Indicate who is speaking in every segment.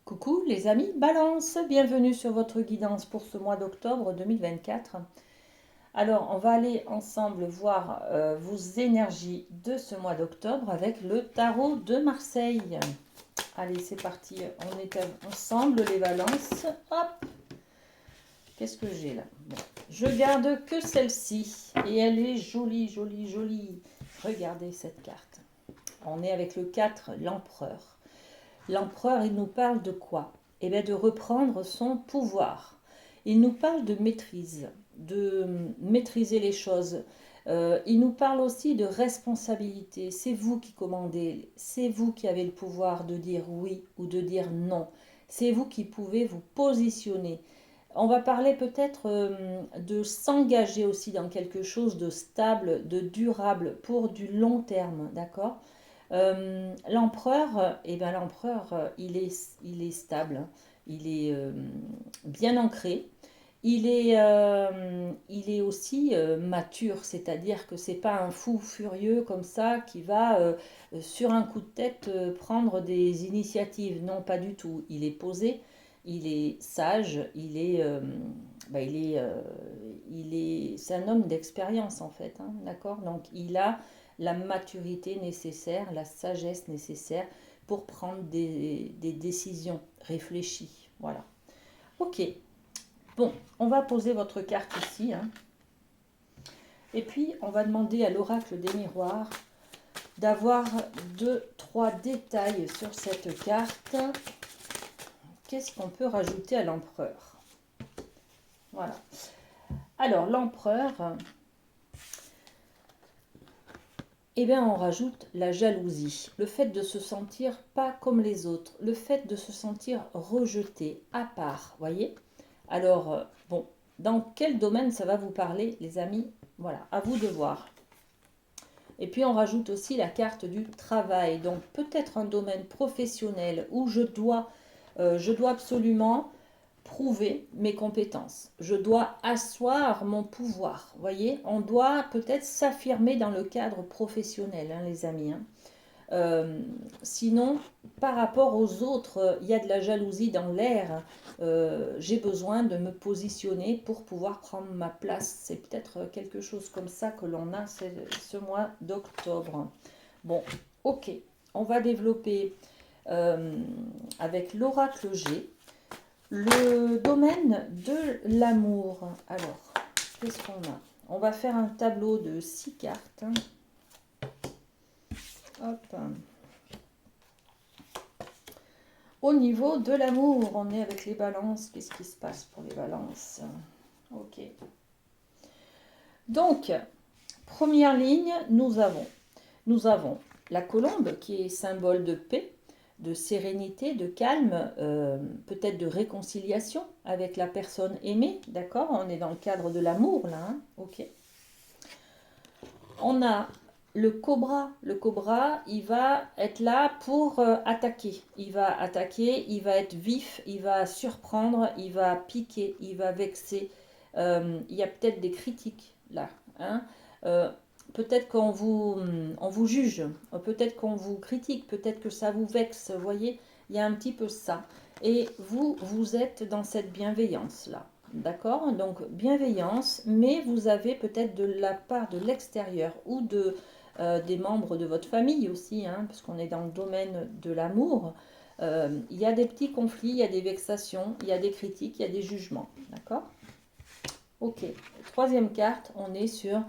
Speaker 1: Coucou les amis Balance, bienvenue sur votre guidance pour ce mois d'octobre 2024. Alors on va aller ensemble voir vos énergies de ce mois d'octobre avec le tarot de Marseille. Allez c'est parti, on est ensemble les balances. Hop, qu'est-ce que j'ai là? Bon, je garde que celle-ci et elle est jolie, jolie, jolie. Regardez cette carte. On est avec le 4, l'empereur. L'empereur, il nous parle de quoi? Eh bien, de reprendre son pouvoir. Il nous parle de maîtrise, de maîtriser les choses. Il nous parle aussi de responsabilité. C'est vous qui commandez, c'est vous qui avez le pouvoir de dire oui ou de dire non. C'est vous qui pouvez vous positionner. On va parler peut-être de s'engager aussi dans quelque chose de stable, de durable pour du long terme, d'accord? L'empereur, eh ben, l'empereur, il est stable, hein. Il est bien ancré. Il est aussi mature, c'est-à-dire que c'est pas un fou furieux comme ça qui va sur un coup de tête prendre des initiatives. Non, pas du tout. Il est posé, il est sage, bah, c'est un homme d'expérience en fait, hein, d'accord? Donc il a la maturité nécessaire, la sagesse nécessaire pour prendre des décisions réfléchies. Voilà. Ok. Bon, on va poser votre carte ici, hein. Et puis, on va demander à l'oracle des miroirs d'avoir deux, trois détails sur cette carte. Qu'est-ce qu'on peut rajouter à l'empereur? Voilà. Alors, l'empereur, eh bien, on rajoute la jalousie, le fait de se sentir pas comme les autres, le fait de se sentir rejeté, à part, voyez? Alors, bon, dans quel domaine ça va vous parler, les amis? Voilà, à vous de voir. Et puis, on rajoute aussi la carte du travail, donc peut-être un domaine professionnel où je dois absolument prouver mes compétences. Je dois asseoir mon pouvoir. Vous voyez, on doit peut-être s'affirmer dans le cadre professionnel, hein, les amis, hein. Sinon, par rapport aux autres, il y a de la jalousie dans l'air. J'ai besoin de me positionner pour pouvoir prendre ma place. C'est peut-être quelque chose comme ça que l'on a ce mois d'octobre. Bon, ok. On va développer avec l'oracle G le domaine de l'amour. Alors, qu'est-ce qu'on a? On va faire un tableau de 6 cartes. Hop. Au niveau de l'amour, on est avec les balances. Qu'est-ce qui se passe pour les balances? Ok. Donc, première ligne, nous avons la colombe qui est symbole de paix, de sérénité, de calme, peut-être de réconciliation avec la personne aimée, d'accord? On est dans le cadre de l'amour là, hein, ok. On a le cobra, il va être là pour attaquer. Il va attaquer, il va être vif, il va surprendre, il va piquer, il va vexer. Il y a peut-être des critiques là, hein. Euh, Peut-être on vous juge, peut-être qu'on vous critique, peut-être que ça vous vexe, vous voyez, il y a un petit peu ça. Et vous, vous êtes dans cette bienveillance-là. D'accord? Donc bienveillance, mais vous avez peut-être de la part de l'extérieur ou des membres de votre famille aussi, hein, parce qu'on est dans le domaine de l'amour. Il y a des petits conflits, il y a des vexations, il y a des critiques, il y a des jugements. D'accord? Ok. Troisième carte, on est sur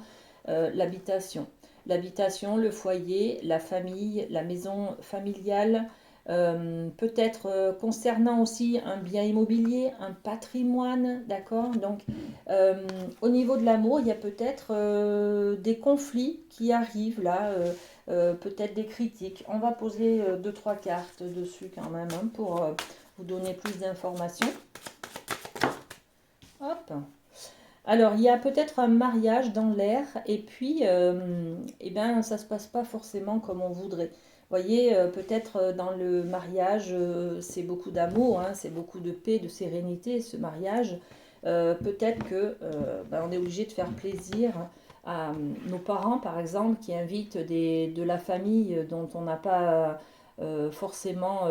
Speaker 1: l'habitation. L'habitation, le foyer, la famille, la maison familiale, peut-être concernant aussi un bien immobilier, un patrimoine, d'accord? Donc, au niveau de l'amour, il y a peut-être des conflits qui arrivent là, peut-être des critiques. On va poser deux, trois cartes dessus quand même, hein, pour vous donner plus d'informations. Hop. Alors, il y a peut-être un mariage dans l'air et puis, eh ben, ça ne se passe pas forcément comme on voudrait. Vous voyez, peut-être dans le mariage, c'est beaucoup d'amour, hein, c'est beaucoup de paix, de sérénité, ce mariage. Peut-être que ben, on est obligé de faire plaisir à nos parents, par exemple, qui invitent de la famille dont on n'a pas forcément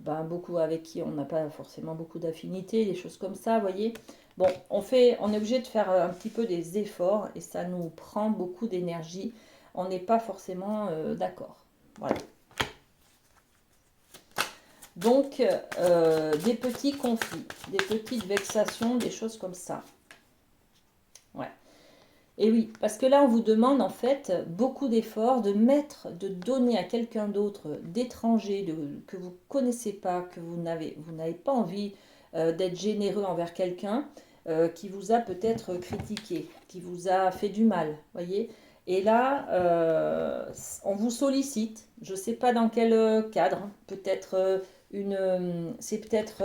Speaker 1: ben, beaucoup avec qui on n'a pas forcément beaucoup d'affinité, des choses comme ça, vous voyez. Bon, on est obligé de faire un petit peu des efforts et ça nous prend beaucoup d'énergie. On n'est pas forcément d'accord. Voilà. Donc, des petits conflits, des petites vexations, des choses comme ça. Ouais. Et oui, parce que là, on vous demande en fait beaucoup d'efforts, de donner à quelqu'un d'autre, d'étranger, que vous ne connaissez pas, que vous n'avez pas envie d'être généreux envers quelqu'un qui vous a peut-être critiqué, qui vous a fait du mal, voyez. Et là, on vous sollicite, je ne sais pas dans quel cadre, peut-être c'est peut-être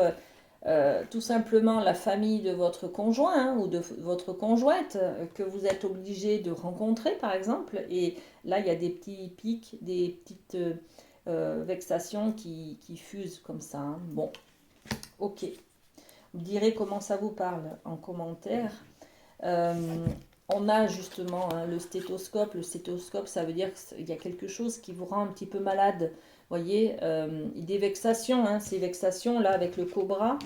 Speaker 1: tout simplement la famille de votre conjoint hein, ou de votre conjointe que vous êtes obligé de rencontrer par exemple. Et là, il y a des petits pics, des petites vexations qui fusent comme ça. Hein. Bon, ok. Vous direz comment ça vous parle en commentaire. Euh, on a justement hein, le stéthoscope. Le stéthoscope, ça veut dire qu'il y a quelque chose qui vous rend un petit peu malade. Vous voyez, des vexations, hein, ces vexations là avec le cobra.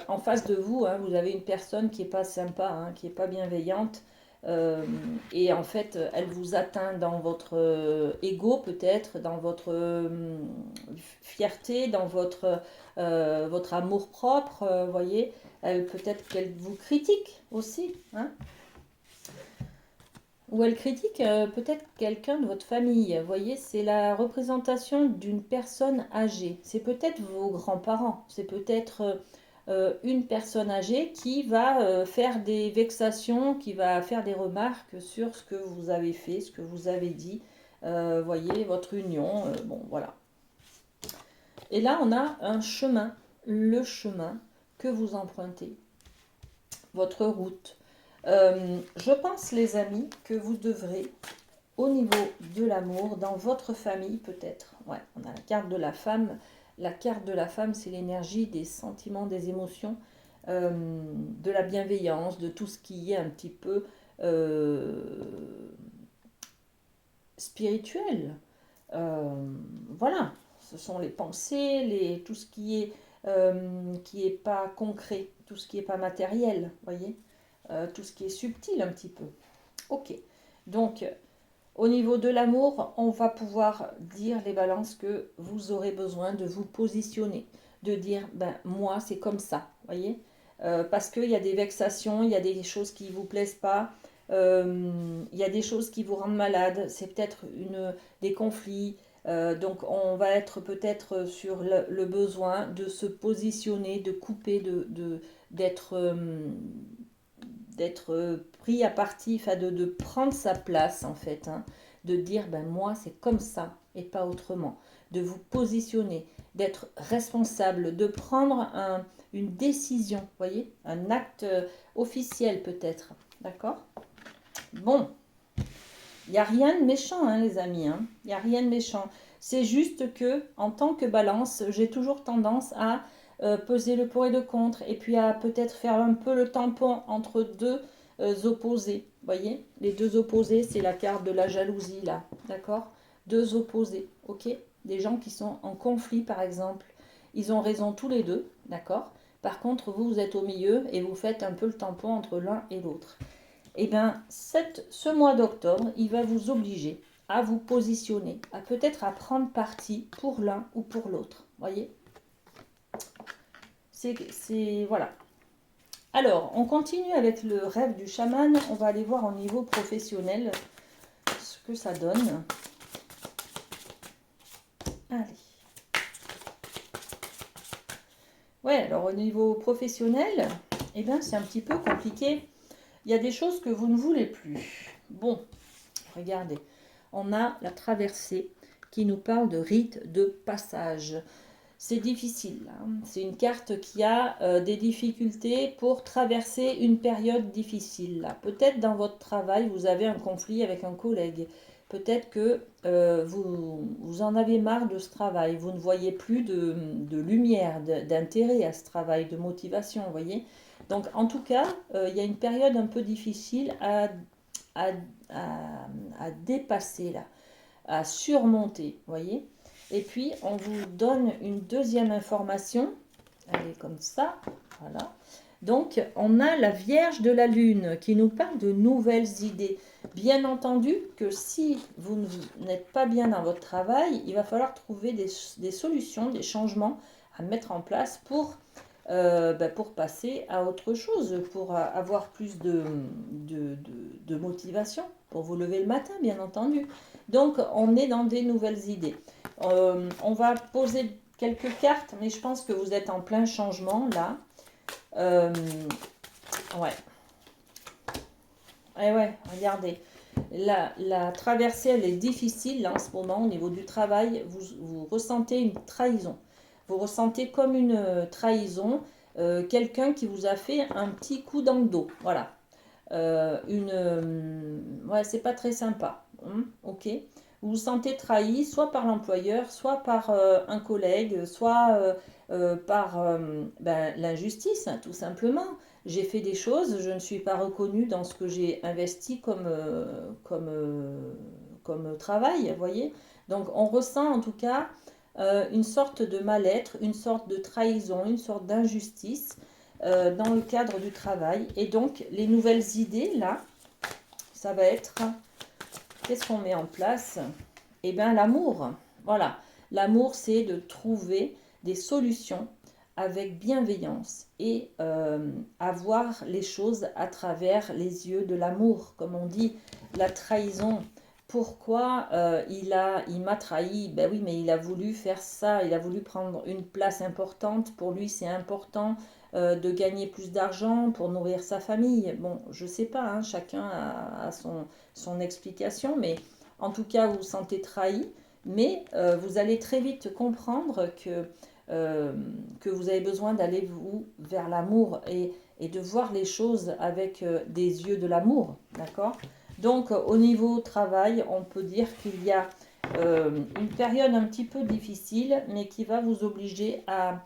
Speaker 1: En face de vous, hein, vous avez une personne qui n'est pas sympa, hein, qui n'est pas bienveillante. Et en fait, elle vous atteint dans votre ego peut-être, dans votre fierté, dans votre amour-propre, voyez. Peut-être qu'elle vous critique aussi, hein. Ou elle critique peut-être quelqu'un de votre famille. Vous voyez, c'est la représentation d'une personne âgée. C'est peut-être vos grands-parents. C'est peut-être une personne âgée qui va faire des vexations, qui va faire des remarques sur ce que vous avez fait, ce que vous avez dit. Voyez, votre union. Bon, voilà. Et là, on a un chemin. Le chemin que vous empruntez. Votre route. Je pense, les amis, que vous devrez, au niveau de l'amour, dans votre famille peut-être, ouais, on a la carte de la femme. La carte de la femme, c'est l'énergie des sentiments, des émotions, de la bienveillance, de tout ce qui est un petit peu spirituel. Voilà, ce sont les pensées, tout ce qui est pas concret, tout ce qui est pas matériel, voyez. Tout ce qui est subtil un petit peu. Ok, donc au niveau de l'amour, on va pouvoir dire les balances que vous aurez besoin de vous positionner, de dire, ben moi c'est comme ça, voyez. Parce qu'il y a des vexations, il y a des choses qui ne vous plaisent pas, il y a des choses qui vous rendent malade, c'est peut-être des conflits. Donc on va être peut-être sur le besoin de se positionner, de couper, d'être pris à partie, enfin de prendre sa place en fait, hein, de dire ben moi c'est comme ça et pas autrement, de vous positionner, d'être responsable, de prendre une décision, voyez, un acte officiel peut-être, d'accord. Bon, il n'y a rien de méchant hein, les amis, hein. Il n'y a rien de méchant, c'est juste que en tant que balance, j'ai toujours tendance à peser le pour et le contre, et puis à peut-être faire un peu le tampon entre deux opposés. Vous voyez, les deux opposés, c'est la carte de la jalousie là, d'accord. Deux opposés, ok. Des gens qui sont en conflit par exemple, ils ont raison tous les deux, d'accord. Par contre, vous êtes au milieu et vous faites un peu le tampon entre l'un et l'autre. Et bien, ce mois d'octobre, il va vous obliger à vous positionner, à peut-être à prendre parti pour l'un ou pour l'autre, voyez. Voilà. Alors, on continue avec le rêve du chaman. On va aller voir au niveau professionnel ce que ça donne. Allez. Ouais, alors au niveau professionnel, eh bien, c'est un petit peu compliqué. Il y a des choses que vous ne voulez plus. Bon, regardez. On a la traversée qui nous parle de rite de passage. C'est difficile. Hein. C'est une carte qui a des difficultés pour traverser une période difficile. Peut-être dans votre travail, vous avez un conflit avec un collègue. Peut-être que vous en avez marre de ce travail. Vous ne voyez plus de lumière, d'intérêt à ce travail, de motivation, vous voyez. Donc, en tout cas, il y a une période un peu difficile à dépasser, là, à surmonter, vous voyez. Et puis, on vous donne une deuxième information. Elle est comme ça. Voilà. Donc, on a la Vierge de la Lune qui nous parle de nouvelles idées. Bien entendu que si vous n'êtes pas bien dans votre travail, il va falloir trouver des solutions, des changements à mettre en place pour passer à autre chose, pour avoir plus de motivation, pour vous lever le matin, bien entendu. Donc, on est dans des nouvelles idées. On va poser quelques cartes, mais je pense que vous êtes en plein changement, là. Ouais. Eh ouais, regardez. La traversée, elle est difficile, là, en ce moment, au niveau du travail. Vous ressentez une trahison. Vous ressentez comme une trahison, quelqu'un qui vous a fait un petit coup dans le dos. Voilà. Ouais, c'est pas très sympa. Ok. Vous vous sentez trahi, soit par l'employeur, soit par un collègue, soit par l'injustice, hein, tout simplement. J'ai fait des choses, je ne suis pas reconnue dans ce que j'ai investi comme travail, vous voyez. Donc on ressent en tout cas une sorte de mal-être, une sorte de trahison, une sorte d'injustice dans le cadre du travail. Et donc, les nouvelles idées, là, ça va être, qu'est-ce qu'on met en place? Eh bien, l'amour. Voilà. L'amour, c'est de trouver des solutions avec bienveillance et avoir les choses à travers les yeux de l'amour. Comme on dit, la trahison. Pourquoi il m'a trahi? Ben oui, mais il a voulu faire ça, il a voulu prendre une place importante. Pour lui, c'est important de gagner plus d'argent pour nourrir sa famille. Bon, je sais pas, hein, chacun a son explication, mais en tout cas, vous vous sentez trahi, mais vous allez très vite comprendre que vous avez besoin d'aller vous vers l'amour et de voir les choses avec des yeux de l'amour, d'accord? Donc, au niveau travail, on peut dire qu'il y a une période un petit peu difficile, mais qui va vous obliger à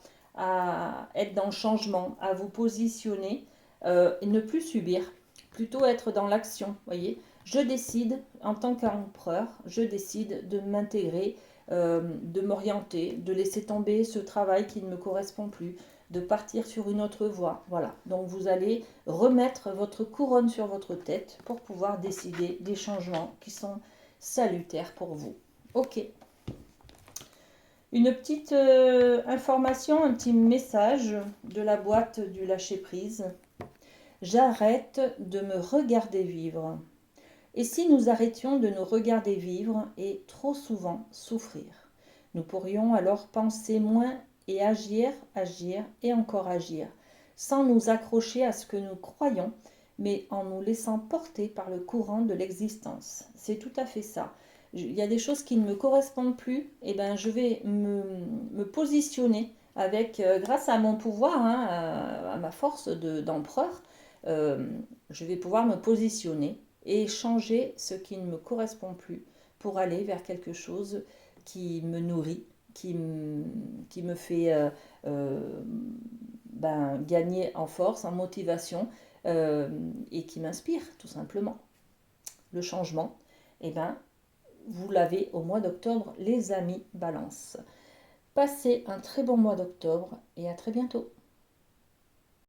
Speaker 1: être dans le changement, à vous positionner et ne plus subir, plutôt être dans l'action, voyez. Je décide, en tant qu'empereur, je décide de m'intégrer, de m'orienter, de laisser tomber ce travail qui ne me correspond plus, de partir sur une autre voie. Voilà. Donc vous allez remettre votre couronne sur votre tête pour pouvoir décider des changements qui sont salutaires pour vous. Ok. Une petite information, un petit message de la boîte du lâcher-prise. J'arrête de me regarder vivre. Et si nous arrêtions de nous regarder vivre et trop souvent souffrir? Nous pourrions alors penser moins et agir, agir et encore agir, sans nous accrocher à ce que nous croyons, mais en nous laissant porter par le courant de l'existence. C'est tout à fait ça. Il y a des choses qui ne me correspondent plus, et ben je vais me positionner avec, grâce à mon pouvoir, hein, à ma force d'empereur, je vais pouvoir me positionner et changer ce qui ne me correspond plus pour aller vers quelque chose qui me nourrit, qui me fait gagner en force, en motivation et qui m'inspire tout simplement. Le changement, eh ben, vous l'avez au mois d'octobre, les amis Balance. Passez un très bon mois d'octobre et à très bientôt.